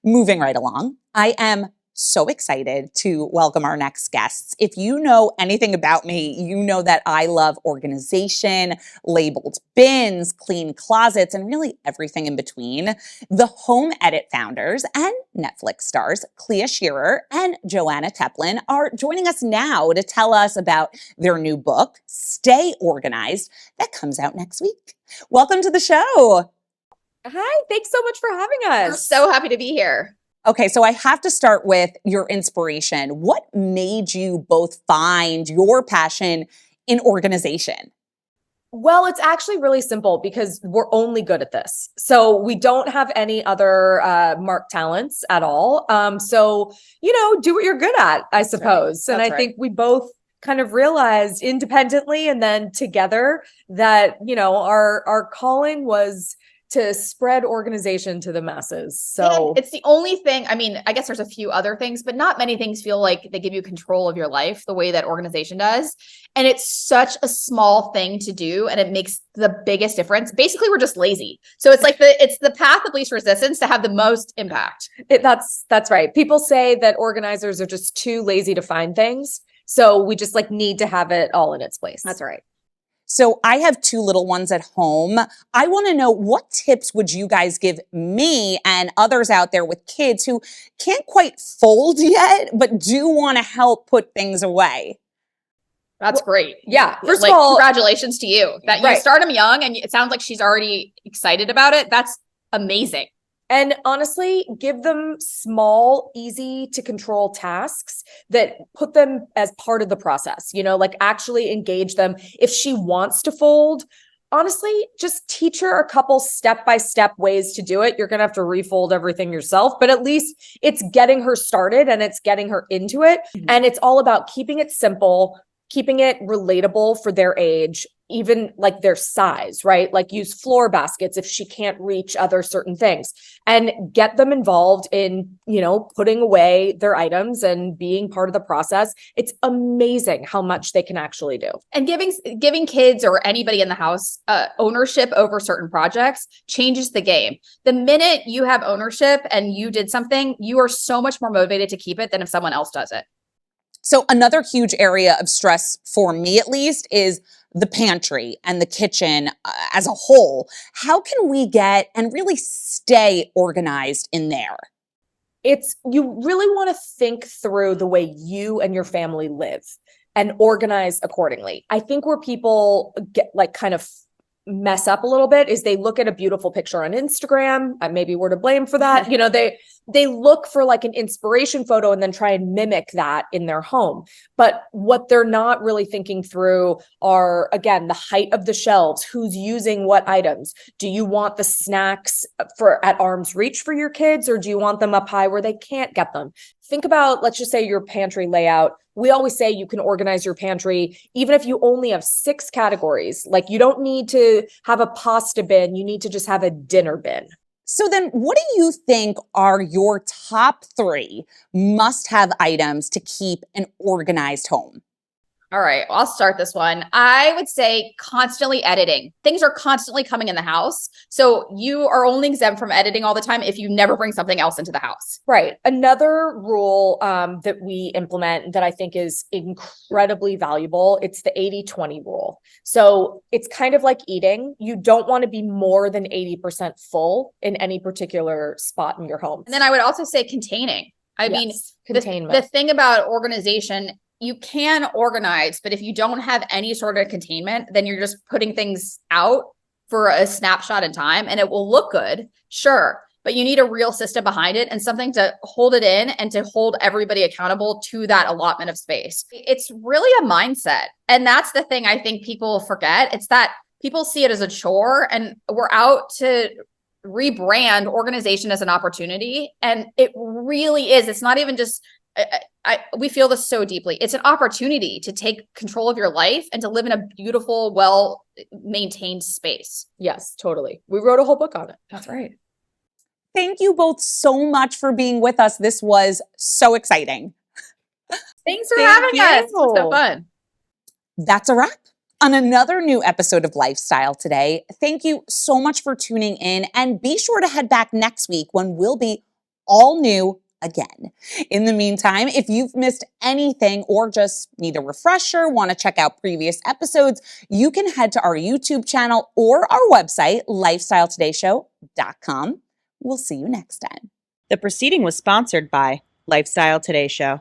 Moving right along, I am so excited to welcome our next guests. If you know anything about me, you know that I love organization, labeled bins, clean closets, and really everything in between. The Home Edit founders and Netflix stars, Clea Shearer and Joanna Teplin, are joining us now to tell us about their new book, Stay Organized, that comes out next week. Welcome to the show. Hi, thanks so much for having us. We're so happy to be here. Okay, so I have to start with your inspiration. What made you both find your passion in organization? Well, it's actually really simple because we're only good at this. So we don't have any other marked talents at all. So, do what you're good at, I suppose. Right. And I think we both kind of realized independently and then together that, our calling was to spread organization to the masses. So and it's the only thing, I guess there's a few other things, but not many things feel like they give you control of your life the way that organization does. And it's such a small thing to do and it makes the biggest difference. Basically, we're just lazy. So it's like it's the path of least resistance to have the most impact. That's right. People say that organizers are just too lazy to find things. So we just need to have it all in its place. That's right. So I have two little ones at home. I want to know, what tips would you guys give me and others out there with kids who can't quite fold yet, but do want to help put things away? That's great. Yeah. First of all, congratulations to you that you start them young and it sounds like she's already excited about it. That's amazing. And honestly, give them small, easy to control tasks that put them as part of the process, actually engage them. If she wants to fold, honestly, just teach her a couple step-by-step ways to do it. You're going to have to refold everything yourself, but at least it's getting her started and it's getting her into it. Mm-hmm. And it's all about keeping it simple, keeping it relatable for their age, even their size, right? Use floor baskets if she can't reach other certain things, and get them involved in, putting away their items and being part of the process. It's amazing how much they can actually do. And giving kids or anybody in the house ownership over certain projects changes the game. The minute you have ownership and you did something, you are so much more motivated to keep it than if someone else does it. So another huge area of stress, for me at least, is the pantry and the kitchen as a whole. How can we get and really stay organized in there? You really want to think through the way you and your family live and organize accordingly. I think where people get kind of mess up a little bit is they look at a beautiful picture on Instagram. Maybe we're to blame for that. They look for an inspiration photo and then try and mimic that in their home. But what they're not really thinking through are, again, the height of the shelves, who's using what items. Do you want the snacks at arm's reach for your kids, or do you want them up high where they can't get them? Think about, let's just say, your pantry layout. We always say you can organize your pantry even if you only have 6 categories. You don't need to have a pasta bin. You need to just have a dinner bin. So then what do you think are your top 3 must-have items to keep an organized home? All right, well, I'll start this one. I would say constantly editing. Things are constantly coming in the house. So you are only exempt from editing all the time if you never bring something else into the house. Right. Another rule that we implement that I think is incredibly valuable, it's the 80-20 rule. So it's kind of like eating. You don't want to be more than 80% full in any particular spot in your home. And then I would also say containing. Containment. The thing about organization, you can organize, but if you don't have any sort of containment, then you're just putting things out for a snapshot in time and it will look good. Sure. But you need a real system behind it and something to hold it in and to hold everybody accountable to that allotment of space. It's really a mindset. And that's the thing I think people forget. It's that people see it as a chore and we're out to rebrand organization as an opportunity. And it really is. It's not even just we feel this so deeply. It's an opportunity to take control of your life and to live in a beautiful, well-maintained space. Yes, totally. We wrote a whole book on it. That's right. Thank you both so much for being with us. This was so exciting. Thanks for having us. It was so fun. That's a wrap on another new episode of Lifestyle Today. Thank you so much for tuning in, and be sure to head back next week when we'll be all new again. In the meantime, if you've missed anything or just need a refresher, want to check out previous episodes, you can head to our YouTube channel or our website, lifestyletodayShow.com. We'll see you next time. The proceeding was sponsored by Lifestyle Today Show.